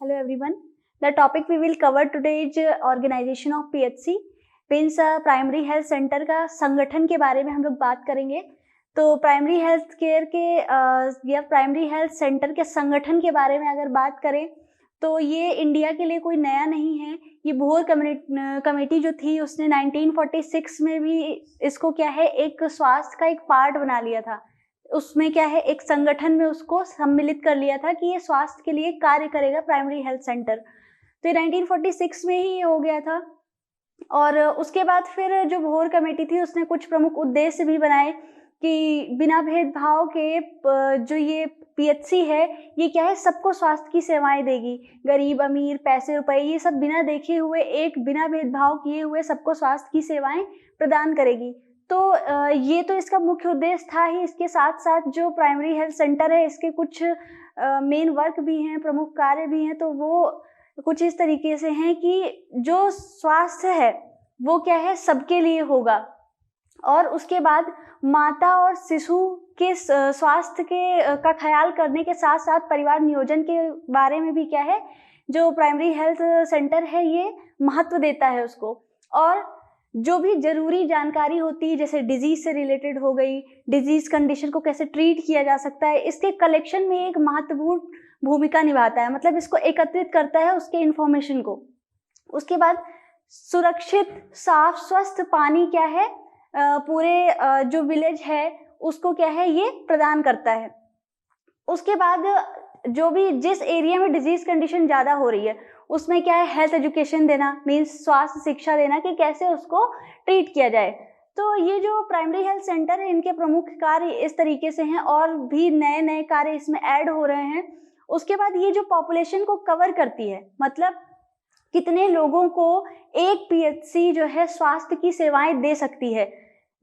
Hello everyone. The topic we will cover today is organization of PHC, means primary health centre का संगठन के बारे में हम लोग बात करेंगे। तो प्राइमरी हेल्थ केयर के या प्राइमरी हेल्थ सेंटर के संगठन के बारे में अगर बात करें तो ये इंडिया के लिए कोई नया नहीं है। ये बोहर कमेटी जो थी उसने 1946 में भी इसको क्या है एक स्वास्थ्य का एक पार्ट बना लिया था। उसमें क्या है एक संगठन में उसको सम्मिलित कर लिया था कि ये स्वास्थ्य के लिए कार्य करेगा प्राइमरी हेल्थ सेंटर। तो ये 1946 में ही हो गया था। और उसके बाद फिर जो बोहर कमेटी थी उसने कुछ प्रमुख उद्देश्य भी बनाए कि बिना भेदभाव के जो ये पीएचसी है ये क्या है सबको स्वास्थ्य की सेवाएं देगी। गरीब अमीर पैसे रुपए ये सब बिना देखे हुए एक बिना भेदभाव किए हुए सबको स्वास्थ्य की सेवाएं प्रदान करेगी। तो ये तो इसका मुख्य उद्देश्य था ही। इसके साथ साथ जो प्राइमरी हेल्थ सेंटर है इसके कुछ मेन वर्क भी हैं, प्रमुख कार्य भी हैं। तो वो कुछ इस तरीके से हैं कि जो स्वास्थ्य है वो क्या है सबके लिए होगा। और उसके बाद माता और शिशु के स्वास्थ्य के का ख्याल करने के साथ साथ परिवार नियोजन के बारे में भी क्या है जो प्राइमरी हेल्थ सेंटर है ये महत्व देता है उसको। और जो भी जरूरी जानकारी होती है जैसे डिजीज से रिलेटेड हो गई, डिजीज कंडीशन को कैसे ट्रीट किया जा सकता है, इसके कलेक्शन में एक महत्वपूर्ण भूमिका निभाता है। मतलब इसको एकत्रित करता है उसके इंफॉर्मेशन को। उसके बाद सुरक्षित साफ स्वस्थ पानी क्या है पूरे जो विलेज है उसको क्या है ये प्रदान करता है। उसके बाद जो भी जिस एरिया में डिजीज कंडीशन ज़्यादा हो रही है उसमें क्या है हेल्थ एजुकेशन देना, मीन्स स्वास्थ्य शिक्षा देना कि कैसे उसको ट्रीट किया जाए। तो ये जो प्राइमरी हेल्थ सेंटर है इनके प्रमुख कार्य इस तरीके से हैं और भी नए नए कार्य इसमें ऐड हो रहे हैं। उसके बाद ये जो पॉपुलेशन को कवर करती है, मतलब कितने लोगों को एक पीएचसी जो है स्वास्थ्य की सेवाएं दे सकती है,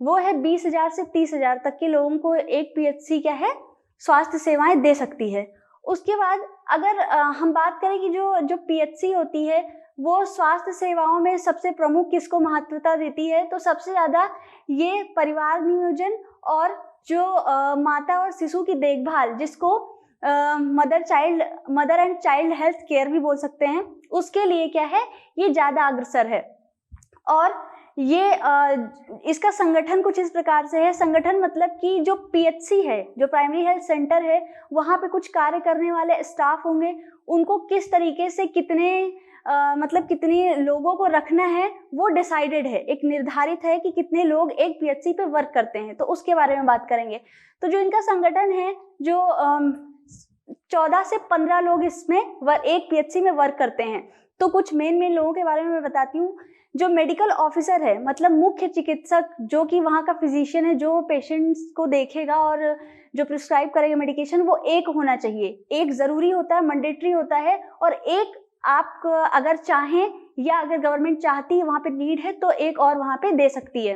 वो है 20,000 से 30,000 तक के लोगों को एक पीएचसी क्या है स्वास्थ्य सेवाएं दे सकती है। उसके बाद अगर हम बात करें कि जो पीएचसी होती है वो स्वास्थ्य सेवाओं में सबसे प्रमुख किसको महत्वता देती है, तो सबसे ज़्यादा ये परिवार नियोजन और जो माता और शिशु की देखभाल जिसको mother and child health care भी बोल सकते हैं, उसके लिए क्या है ये ज़्यादा अग्रसर है। और ये इसका संगठन कुछ इस प्रकार से है। संगठन मतलब कि जो पीएचसी है जो प्राइमरी हेल्थ सेंटर है वहाँ पे कुछ कार्य करने वाले स्टाफ होंगे, उनको किस तरीके से कितने लोगों को रखना है वो डिसाइडेड है, एक निर्धारित है कि कितने लोग एक पीएचसी पे वर्क करते हैं। तो उसके बारे में बात करेंगे। तो जो इनका संगठन है जो 14 से 15 लोग इसमें एक पीएचसी में वर्क करते हैं। तो कुछ मेन लोगों के बारे में मैं बताती हूँ। जो मेडिकल ऑफिसर है मतलब मुख्य चिकित्सक जो कि वहाँ का फिजिशियन है जो पेशेंट्स को देखेगा और जो प्रिस्क्राइब करेगा मेडिकेशन, वो एक होना चाहिए। एक ज़रूरी होता है, मैंडेटरी होता है। और एक आप अगर चाहें या अगर गवर्नमेंट चाहती है वहाँ पे नीड है तो एक और वहाँ पे दे सकती है।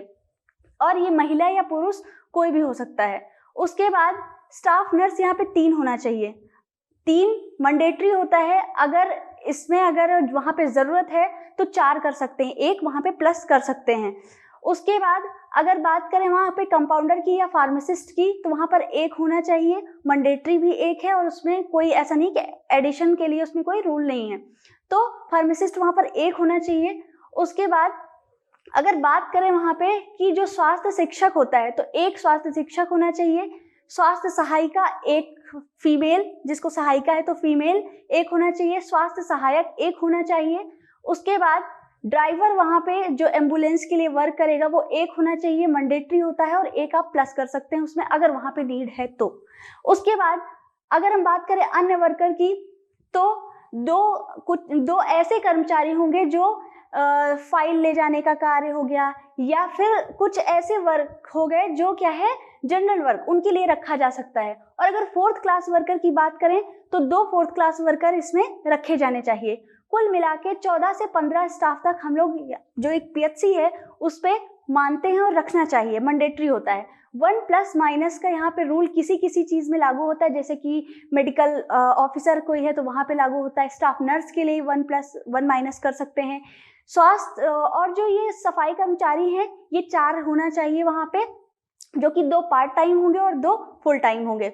और ये महिला या पुरुष कोई भी हो सकता है। उसके बाद स्टाफ नर्स यहाँ पे 3 होना चाहिए। 3 मैंडेटरी होता है। अगर वहाँ पे ज़रूरत है तो 4 कर सकते हैं, 1 वहाँ पे प्लस कर सकते हैं। उसके बाद अगर बात करें वहाँ पे कंपाउंडर की या फार्मासिस्ट की तो वहाँ पर 1 होना चाहिए। मैंडेटरी भी 1 है और उसमें कोई ऐसा नहीं कि एडिशन के लिए उसमें कोई रूल नहीं है। तो फार्मासिस्ट वहाँ पर 1 होना चाहिए। उसके बाद अगर बात करें वहाँ पे कि जो स्वास्थ्य शिक्षक होता है तो 1 स्वास्थ्य शिक्षक होना चाहिए। स्वास्थ्य सहायिका 1 फीमेल, जिसको सहायिका है तो फीमेल 1 होना चाहिए। स्वास्थ्य सहायक 1 होना चाहिए। उसके बाद ड्राइवर वहाँ पे जो एम्बुलेंस के लिए वर्क करेगा वो 1 होना चाहिए, मैंडेटरी होता है। और 1 आप प्लस कर सकते हैं उसमें अगर वहाँ पे नीड है तो। उसके बाद अगर हम बात करें अन्य वर्कर की तो 2 ऐसे कर्मचारी होंगे जो फाइल ले जाने का कार्य हो गया या फिर कुछ ऐसे वर्क हो गए जो क्या है जनरल वर्क, उनके लिए रखा जा सकता है। और अगर 4th क्लास वर्कर की बात करें तो 2 4th क्लास वर्कर इसमें रखे जाने चाहिए। कुल मिला के 14 से 15 स्टाफ तक हम लोग जो एक पीएचसी है उस पे मानते हैं और रखना चाहिए, मैंडेटरी होता है। 1 प्लस माइनस का यहाँ पे रूल किसी किसी चीज़ में लागू होता है, जैसे कि मेडिकल ऑफिसर कोई है तो वहाँ पे लागू होता है। स्टाफ नर्स के लिए 1 प्लस 1 माइनस कर सकते हैं। स्वास्थ्य और जो ये सफाई कर्मचारी हैं ये 4 होना चाहिए वहाँ पे, जो कि 2 पार्ट टाइम होंगे और 2 फुल टाइम होंगे।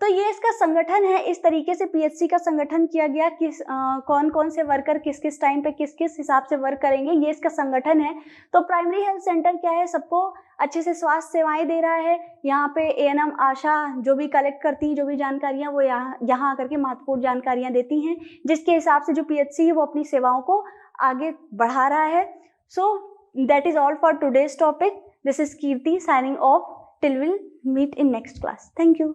तो ये इसका संगठन है, इस तरीके से पीएचसी का संगठन किया गया, किस कौन कौन से वर्कर किस किस टाइम पे किस किस हिसाब से वर्क करेंगे, ये इसका संगठन है। तो प्राइमरी हेल्थ सेंटर क्या है, सबको अच्छे से स्वास्थ्य सेवाएं दे रहा है। यहाँ पे एएनएम आशा जो भी कलेक्ट करती हैं जो भी जानकारियाँ, वो यहाँ आकर के महत्वपूर्ण जानकारियाँ देती हैं, जिसके हिसाब से जो पीएचसी है वो अपनी सेवाओं को आगे बढ़ा रहा है। So that is all for today's topic. This is Kirti signing off till we'll meet in next class. Thank you.